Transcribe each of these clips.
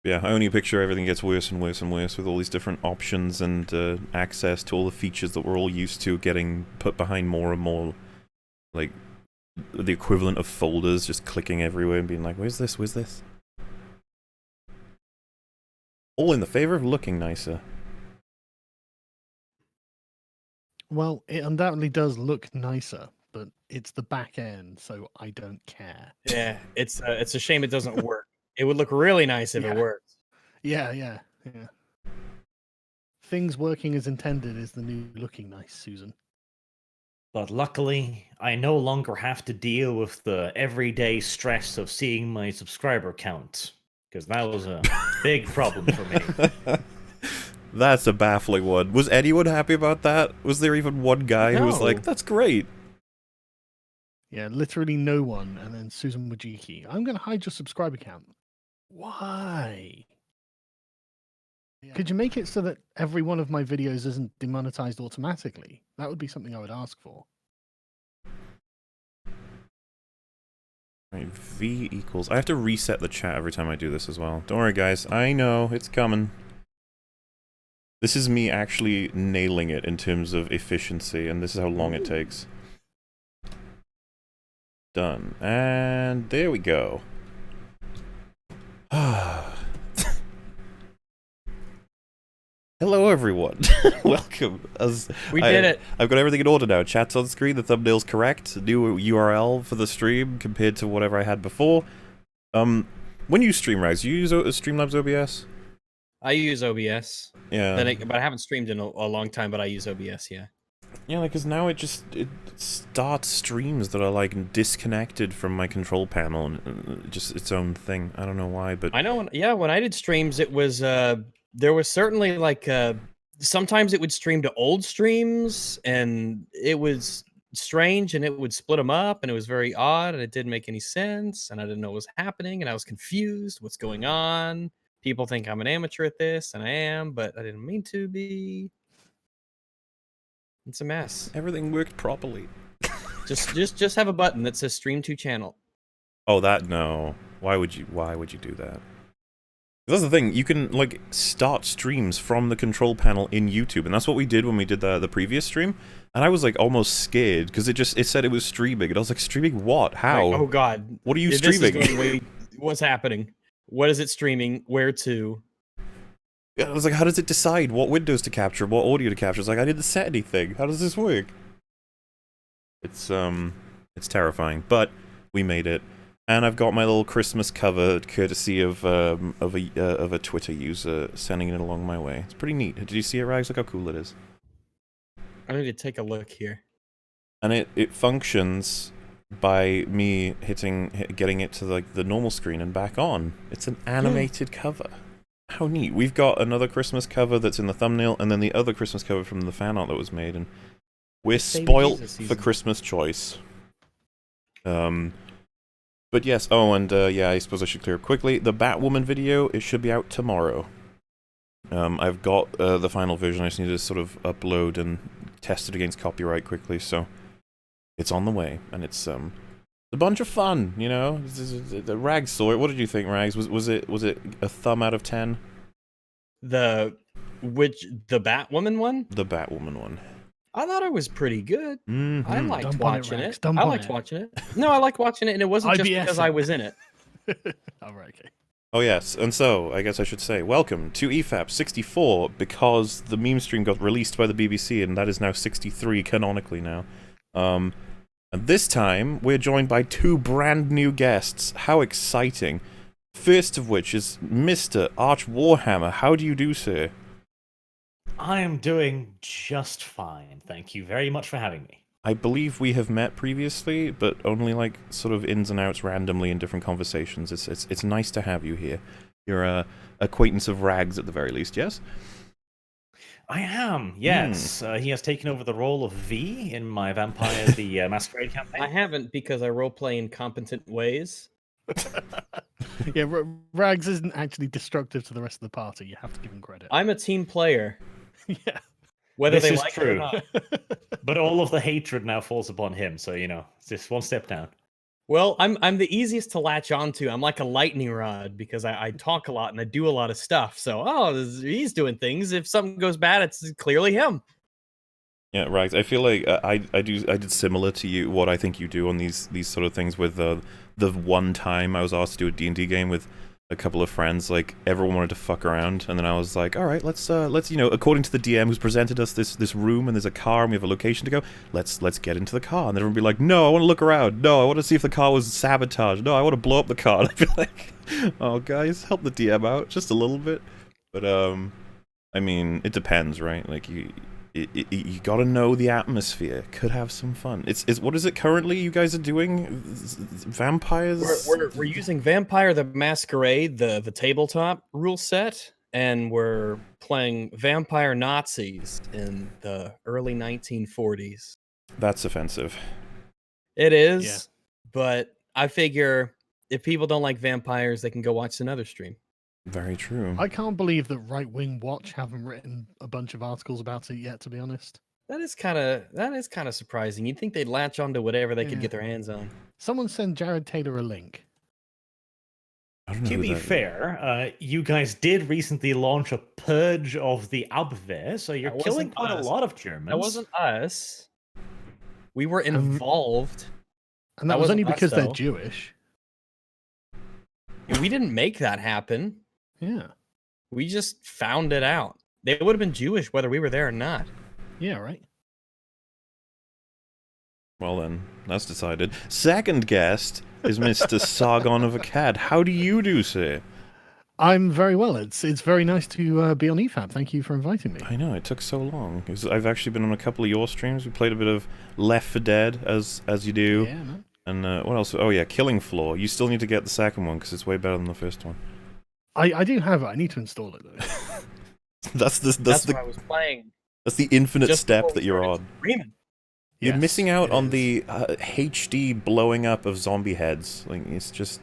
Yeah, I only picture everything gets worse and worse and worse with all these different options and access to all the features that we're all used to getting put behind more and more, like, the equivalent of folders just clicking everywhere and being like, where's this, where's this? All in the favor of looking nicer. Well, it undoubtedly does look nicer, but it's the back end, so I don't care. Yeah, it's a shame it doesn't work. It would look really nice if it worked. Yeah. Things working as intended is the new looking nice, Susan. But luckily, I no longer have to deal with the everyday stress of seeing my subscriber count, because that was a big problem for me. That's a baffling one. Was anyone happy about that? Was there even one guy who was like, No. that's great? Yeah, literally no one. And then Susan Wojcicki, I'm going to hide your subscriber count. Why? Could you make it so that every one of my videos isn't demonetized automatically? That would be something I would ask for. Right, V equals... I have to reset the chat every time I do this as well. Don't worry, guys. I know. It's coming. This is me actually nailing it in terms of efficiency, and this is how long it takes. Done. And there we go. Hello, everyone. Welcome. We did it. I've got everything in order now. Chat's on screen. The thumbnail's correct. New URL for the stream compared to whatever I had before. When you stream, Rags, you use Streamlabs OBS? I use OBS. Yeah. But I haven't streamed in a long time, but I use OBS, yeah. Yeah, because now it starts streams that are like disconnected from my control panel and just its own thing. I don't know why, but I know. When I did streams, it was there was certainly like sometimes it would stream to old streams, and it was strange, and it would split them up, and it was very odd, and it didn't make any sense, and I didn't know what was happening, and I was confused. What's going on? People think I'm an amateur at this, and I am, but I didn't mean to be. It's a mess. everything worked properly. Just have a button that says stream to channel. Oh, that no. Why would you do that? That's the thing. You can like start streams from the control panel in YouTube, and that's what we did when we did the previous stream. And I was like almost scared because it said it was streaming, and I was like, streaming what? How? Like, oh God! What are you This is streaming? going what's happening? What is it streaming? Where to? I was like, how does it decide what windows to capture, what audio to capture? It's like, I didn't set anything. How does this work? It's terrifying, but we made it, and I've got my little Christmas cover, courtesy of a Twitter user sending it along my way. It's pretty neat. Did you see it, Rags? Look how cool it is. I need to take a look here. And it functions by me getting it to like the normal screen and back on. It's an animated cover. How neat. We've got another Christmas cover that's in the thumbnail, and then the other Christmas cover from the fan art that was made, and we're spoilt for Christmas choice. But yes, oh, and yeah, I suppose I should clear up quickly. The Batwoman video, it should be out tomorrow. I've got the final version. I just need to sort of upload and test it against copyright quickly, so it's on the way, and it's a bunch of fun, you know. The Rags saw it. What did you think, Rags? Was it a thumb out of 10? The Batwoman one? The Batwoman one. I thought it was pretty good. Mm-hmm. I liked Dump watching Rags, it. dump I on liked it. watching it. No, I liked watching it, and it wasn't just IBS because it. I was in it. All right, okay. Oh yes, and so, I guess I should say, welcome to EFAP 64, because the meme stream got released by the BBC, and that is now 63 canonically now. And this time, we're joined by two brand new guests. How exciting. First of which is Mr. Arch Warhammer. How do you do, sir? I am doing just fine. Thank you very much for having me. I believe we have met previously, but only like sort of ins and outs randomly in different conversations. It's nice to have you here. You're a acquaintance of Rags at the very least, yes? I am, yes. He has taken over the role of V in my Vampire the Masquerade campaign. I haven't, because I roleplay in competent ways. Yeah, Rags isn't actually destructive to the rest of the party. You have to give him credit. I'm a team player, Yeah. whether This they is like it true. or not. But all of the hatred now falls upon him, so, you know, it's just one step down. Well, I'm the easiest to latch onto. I'm like a lightning rod because I talk a lot and I do a lot of stuff. So, he's doing things. If something goes bad, it's clearly him. Yeah, right. I feel like I did similar to you. What I think you do on these sort of things with the one time I was asked to do a D&D game with a couple of friends. Like everyone wanted to fuck around, and then I was like, all right, let's according to the DM who's presented us this room and there's a car and we have a location to go. Let's get into the car, and then everyone would be like, no, I want to look around. No, I want to see if the car was sabotaged. No, I want to blow up the car. And I'd be like, oh guys, help the DM out just a little bit. But I mean, it depends, right? Like you gotta know the atmosphere. Could have some fun. It's what is it currently you guys are doing? Vampires? We're using Vampire the Masquerade, the tabletop rule set, and we're playing Vampire Nazis in the early 1940s. That's offensive. It is, Yeah. but I figure if people don't like vampires, they can go watch another stream. Very true. I can't believe that Right Wing Watch haven't written a bunch of articles about it yet, to be honest. That is kind of surprising. You'd think they'd latch onto whatever they could get their hands on. Someone send Jared Taylor a link. I don't know To who be that is. fair, you guys did recently launch a purge of the Abwehr, so you're That killing wasn't quite a us. lot of Germans. That wasn't us. We were involved. And that That was only wasn't us, because they're though. Jewish. We didn't make that happen. Yeah. We just found it out. They would have been Jewish whether we were there or not. Yeah, right. Well then, that's decided. Second guest is Mr. Sargon of Akkad. How do you do, sir? I'm very well. It's very nice to be on EFAP. Thank you for inviting me. I know, it took so long. I've actually been on a couple of your streams. We played a bit of Left 4 Dead, as you do. Yeah, man. And what else? Oh yeah, Killing Floor. You still need to get the second one, because it's way better than the first one. I do have it. I need to install it, though. That's what I was playing. That's the infinite just step before that we you're started on. Streaming. You're Yes, missing out it on is. the HD blowing up of zombie heads. Like it's just,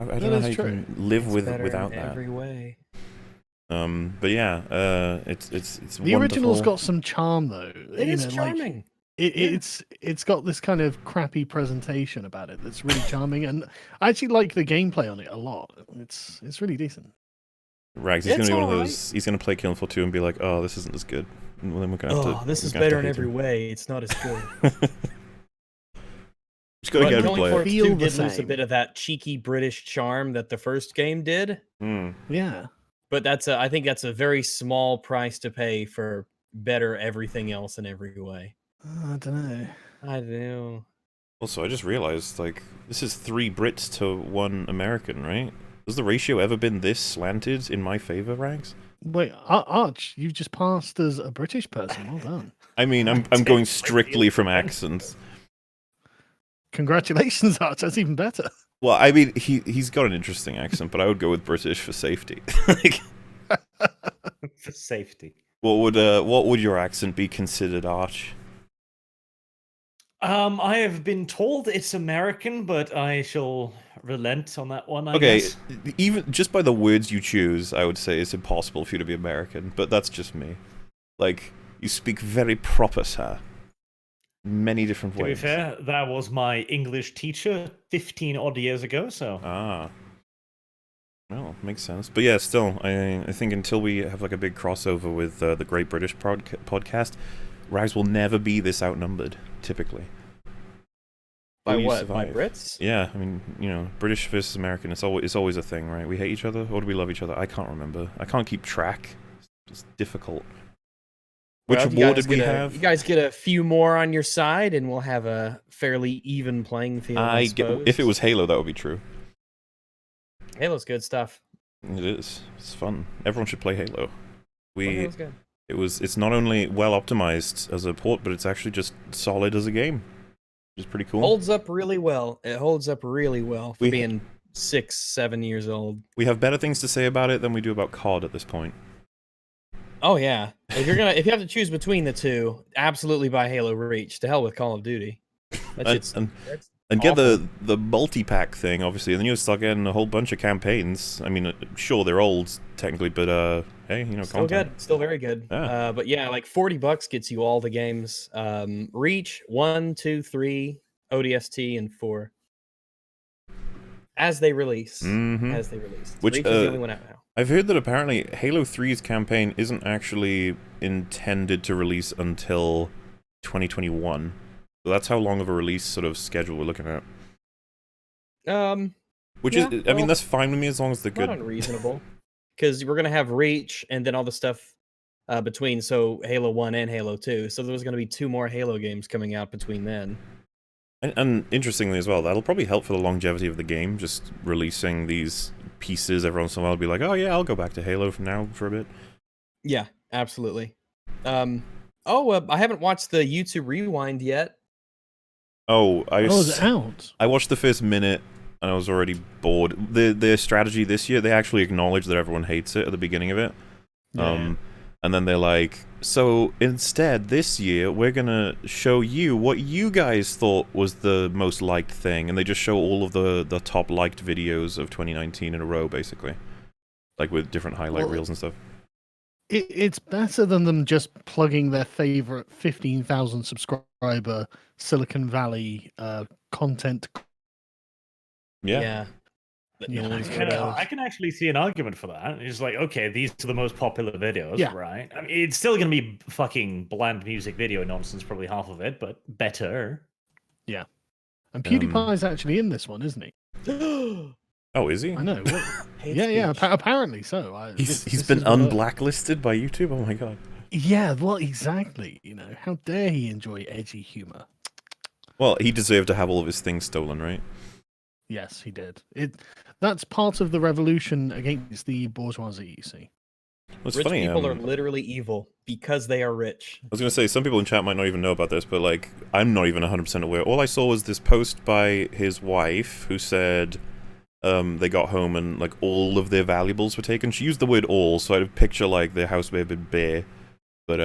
I don't That know is how you true. can live It's with better without in that. every way. But yeah, it's The original's wonderful. got some charm, though. It is like, charming. it's got this kind of crappy presentation about it that's really charming, and I actually like the gameplay on it a lot. It's really decent. Rags, he's It's gonna be one of alright. those. He's gonna play Killing Floor 2 and be like, "Oh, this isn't as good." And then we're gonna have to. This is we're gonna better have in to hate every him. way. It's not as good. Just gotta But get him to Killing play Floor it. 2 Feel the did lose a same. bit of that cheeky British charm that the first game did. Yeah. But I think that's a very small price to pay for better everything else in every way. I don't know. I do. Also, I just realized, like, this is 3 Brits to 1 American, right? Has the ratio ever been this slanted in my favor, Rags? Wait, Arch, you've just passed as a British person. Well done. I mean, I'm Take going my strictly deal, from friend. accents. Congratulations, Arch. That's even better. Well, I mean, he's got an interesting accent, but I would go with British for safety. Like, For safety. what would your accent be considered, Arch? I have been told it's American, but I shall relent on that one, I Okay, guess. even just by the words you choose, I would say it's impossible for you to be American, but that's just me. Like, you speak very proper, sir. Many different To be ways. fair, that was my English teacher 15 odd years ago, so. Ah. Well, makes sense. But yeah, still, I think until we have like a big crossover with the Great British podcast, Rags will never be this outnumbered, typically. By Will you what? By survive? Brits? Yeah, I mean, you know, British versus American, it's always a thing, right? We hate each other, or do we love each other? I can't remember. I can't keep track. It's difficult. Which Well, war did we have? You guys get a few more on your side, and we'll have a fairly even playing field. If it was Halo, that would be true. Halo's good stuff. It is. It's fun. Everyone should play Halo. Halo's good. It's not only well optimized as a port, but it's actually just solid as a game. Which is pretty cool. Holds up really well. It holds up really well for We- being 6-7 years old. We have better things to say about it than we do about COD at this point. Oh yeah. If you have to choose between the two, absolutely buy Halo Reach. To hell with Call of Duty. That shit's- that's And get awful. the multi-pack thing, obviously, and then you'll start getting a whole bunch of campaigns. I mean, sure, they're old, technically, but, hey, you know, Still content. good. Still very good. Yeah. But yeah, like $40 gets you all the games. Reach 1, 2, 3, ODST, and 4. as they release. Mhm. As they release. Which, Reach is the only one out now. I've heard that apparently Halo 3's campaign isn't actually intended to release until 2021. So that's how long of a release sort of schedule we're looking at. Which Yeah, is, I mean, well, that's fine with me as long as they're not good. unreasonable. Because we're gonna have Reach and then all the stuff between, so Halo 1 and Halo 2. So there's gonna be 2 more Halo games coming out between then. And interestingly as well, that'll probably help for the longevity of the game, just releasing these pieces every once in a while, be like, oh yeah, I'll go back to Halo from now for a bit. Yeah, absolutely. I haven't watched the YouTube Rewind yet. Oh, is it out? I watched the first minute, and I was already bored. Their strategy this year, they actually acknowledge that everyone hates it at the beginning of it. Yeah. And then they're like, so instead, this year, we're gonna show you what you guys thought was the most liked thing. And they just show all of the top liked videos of 2019 in a row, basically. Like with different highlight reels and stuff. It's better than them just plugging their favorite 15,000 subscriber Silicon Valley content. Yeah. Yeah, I can actually see an argument for that. It's like, okay, these are the most popular videos, Yeah. right? I mean, it's still going to be fucking bland music video nonsense, probably half of it, but better. Yeah. And PewDiePie's actually in this one, isn't he? Oh, is he? I know. Hate Yeah, speech. apparently so. He's been unblacklisted by YouTube? Oh my god. Yeah, well, exactly. You know, how dare he enjoy edgy humor? Well, he deserved to have all of his things stolen, right? Yes, he did. That's part of the revolution against the bourgeoisie, you see. Well, it's Rich funny. people are literally evil because they are rich. I was going to say, some people in chat might not even know about this, but, like, I'm not even 100% aware. All I saw was this post by his wife, who said they got home and, like, all of their valuables were taken. She used the word all, so I'd picture, like, their house may have been bare. But,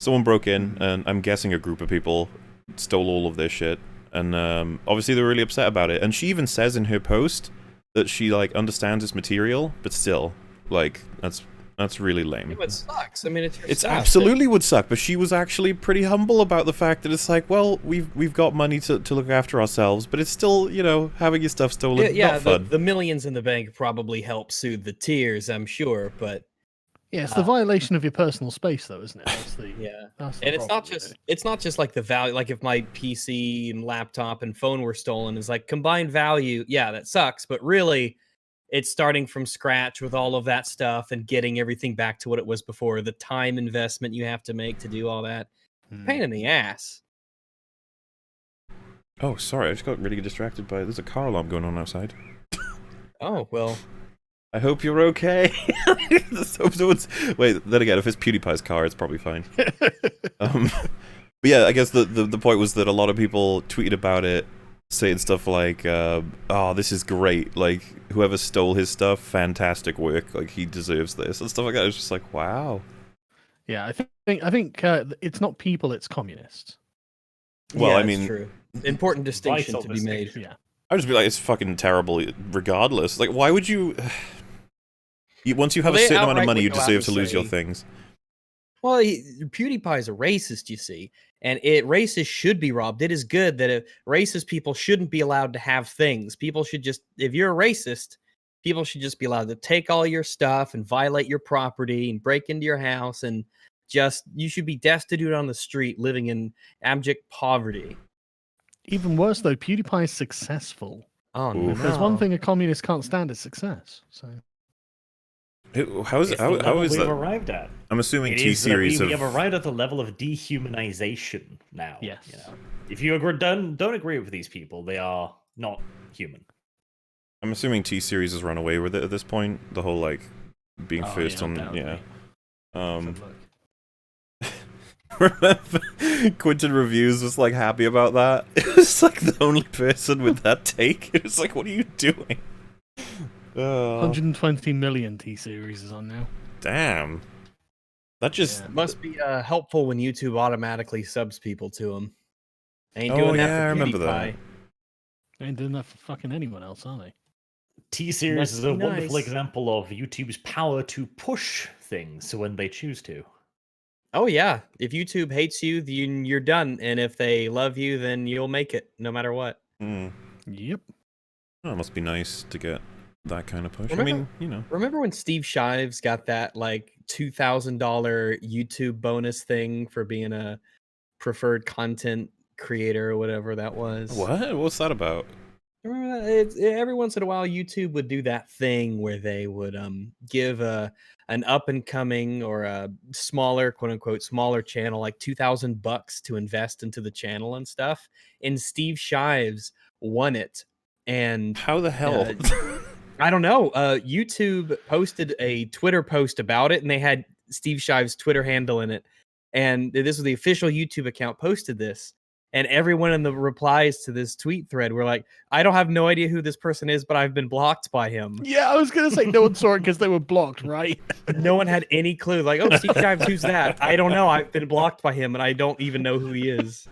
someone broke in, and I'm guessing a group of people stole all of their shit. And, obviously they were really upset about it. And she even says in her post that she, like, understands it's material, but still, like, that's really lame. It sucks. I mean, it's your It's stuff. absolutely would suck, but she was actually pretty humble about the fact that it's like, well, we've got money to look after ourselves, but it's still, you know, having your stuff stolen, not fun. The millions in the bank probably help soothe the tears, I'm sure, but Yeah, it's the violation of your personal space, though, isn't it? That's the That's the and it's not problem, just it's not just like the value. Like if my PC and laptop and phone were stolen, it's like combined value. Yeah, that sucks, but really, it's starting from scratch with all of that stuff and getting everything back to what it was before. The time investment you have to make to do all that, pain in the ass. Oh, sorry, I just got really distracted by there's a car alarm going on outside. Oh well. I hope you're okay. Wait, then again, if it's PewDiePie's car, it's probably fine. But yeah, I guess the point was that a lot of people tweeted about it, saying stuff like, "Oh, this is great! Like, whoever stole his stuff, fantastic work! Like, he deserves this," and stuff like that. It's just like, wow. Yeah, I think it's not people; it's communists. Well, Yeah, I it's mean, true. Important distinction Vital to be made. distinction. Yeah. I would just be like, it's fucking terrible, regardless. Like, why would you? Once you have Well, a they certain amount of outright money, would you go out deserve and to lose your say- things. Well, PewDiePie is a racist, you see, and racists should be robbed. It is good that racist people shouldn't be allowed to have things. People should just, if you're a racist, people should just be allowed to take all your stuff and violate your property and break into your house and you should be destitute on the street, living in abject poverty. Even worse, though, PewDiePie is successful. Oh Oof. no! If there's one thing a communist can't stand, it's success. So How is It's how the level is we've that? arrived at. I'm assuming It T is that series we have of. arrived at the level of dehumanization now. Yes. You know? If you don't agree with these people, they are not human. I'm assuming T series has run away with it at this point. The whole like being Oh, first yeah, on, undoubtedly. yeah. so look. Remember, Quentin Reviews was like happy about that. It was like the only person with that take. It was like, what are you doing? 120 million T series is on now. Damn. That just. It must be helpful when YouTube automatically subs people to them. Ain't Oh, doing that yeah, for I remember that. PewDiePie. They ain't doing that for fucking anyone else, are they? T-Series Must is a be wonderful nice. example of YouTube's power to push things when they choose to. Oh yeah, if YouTube hates you, then you're done, and if they love you, then you'll make it, no matter what. Mm. Yep. Oh, it must be nice to get that kind of push. I Remember- mean, you know. Remember when Steve Shives got that like $2,000 YouTube bonus thing for being a preferred content creator or whatever that was? What? What's that about? Remember that? Every once in a while, YouTube would do that thing where they would give an up and coming or a smaller, quote unquote, smaller channel like $2,000 to invest into the channel and stuff. And Steve Shives won it. And How the hell? I don't know. YouTube posted a Twitter post about it, and they had Steve Shives' Twitter handle in it. And this was the official YouTube account posted this. And everyone in the replies to this tweet thread were like, I don't have no idea who this person is, but I've been blocked by him. Yeah, I was gonna say no one saw it because they were blocked, right? No one had any clue. Like, oh, Steve Shives, who's that? I don't know. I've been blocked by him, and I don't even know who he is.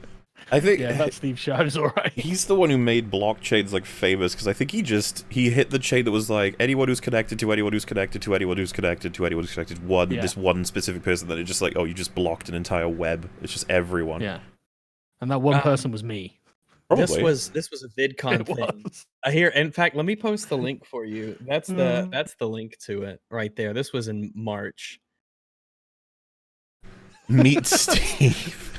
I think Yeah, that's Steve Shives, all right. he's the one who made blockchains like famous, because I think he hit the chain that was like anyone who's connected to anyone who's connected to anyone who's connected to anyone who's connected this one specific person, that it just like, oh, you just blocked an entire web. It's just everyone. Yeah, and that one person was me. Probably. This was a VidCon It thing. was. Here, in fact, let me post the link for you. That's the link to it right there. This was in March. Meet Steve.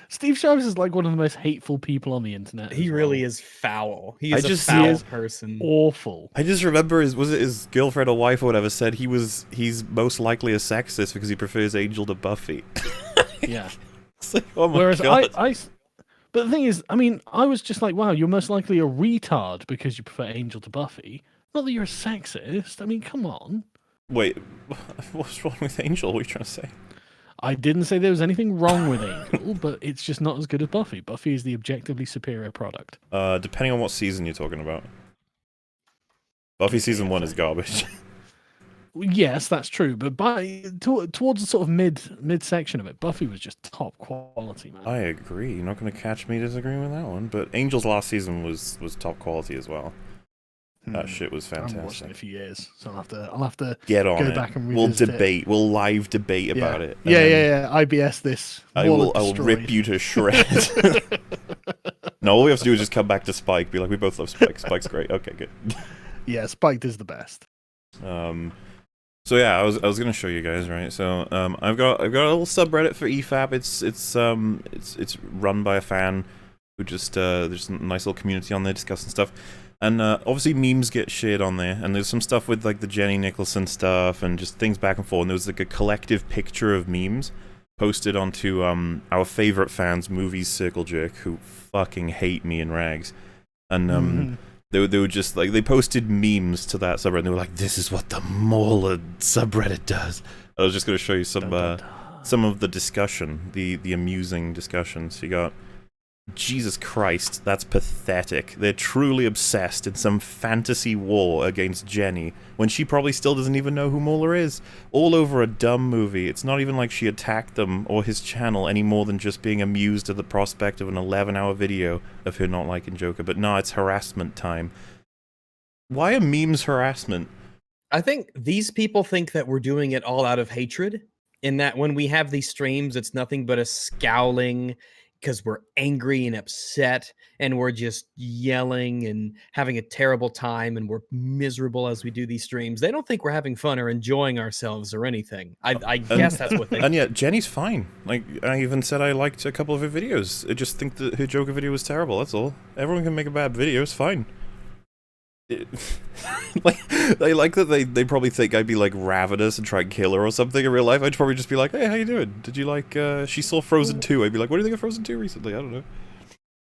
Steve Shives is like one of the most hateful people on the internet. He as really well. is foul. He I is just- a he foul is person. awful. I just remember his girlfriend or wife or whatever said he's most likely a sexist because he prefers Angel to Buffy. Yeah. It's like, oh my Whereas god. but the thing is, I mean, I was just like, wow, you're most likely a retard because you prefer Angel to Buffy. Not that you're a sexist. I mean, come on. Wait, what's wrong with Angel? What are you trying to say? I didn't say there was anything wrong with Angel, but it's just not as good as Buffy. Buffy is the objectively superior product. Depending on what season you're talking about. Buffy season 1 is garbage. Yes, that's true, but towards the sort of mid section of it, Buffy was just top quality, man. I agree. You're not going to catch me disagreeing with that one. But Angel's last season was top quality as well. That shit was I haven't watched fantastic. it for years, so I'll have to Get on go it. we We'll revisit it. debate. We'll live debate about it. and Yeah, then IBS this. I will destroyed. rip you to shreds. No, all we have to do is just come back to Spike. Be like, we both love Spike. Spike's great. Okay, good. Yeah, Spiked is the best. So yeah, I was gonna show you guys, right? So I've got a little subreddit for EFAP. It's run by a fan who just there's a nice little community on there discussing stuff. And obviously memes get shared on there, and there's some stuff with like the Jenny Nicholson stuff and just things back and forth. And there was like a collective picture of memes posted onto our favorite fans, Movies Circle Jerk, who fucking hate me in rags. And they were just like, they posted memes to that subreddit. And they were like, "This is what the Mauler subreddit does." I was just going to show you some of the discussion, the amusing discussions. You got, Jesus Christ, that's pathetic. They're truly obsessed in some fantasy war against Jenny, when she probably still doesn't even know who Mauler is. All over a dumb movie. It's not even like she attacked them or his channel any more than just being amused at the prospect of an 11-hour video of her not liking Joker. But no, it's harassment time. Why are memes harassment? I think these people think that we're doing it all out of hatred, in that when we have these streams, it's nothing but a scowling because we're angry and upset, and we're just yelling and having a terrible time, and we're miserable as we do these streams. They don't think we're having fun or enjoying ourselves or anything. I guess that's what they And yet, Jenny's fine. Like, I even said I liked a couple of her videos. I just think that her Joker video was terrible, that's all. Everyone can make a bad video, it's fine. Like, they like that they probably think I'd be like ravenous and try and kill her or something in real life. I'd probably just be like, "Hey, how you doing? Did you like she saw Frozen 2?" I'd be like, "What do you think of Frozen 2 recently?" I don't know.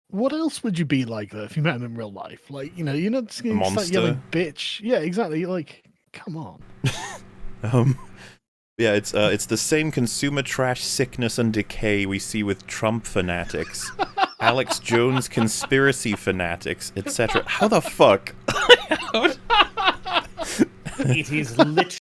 What else would you be like though if you met him in real life? Like, you're not just gonna start monster. yelling bitch. Yeah, exactly. Like, come on. Yeah, it's the same consumer trash, sickness, and decay we see with Trump fanatics, Alex Jones conspiracy fanatics, etc. How the fuck? It is literally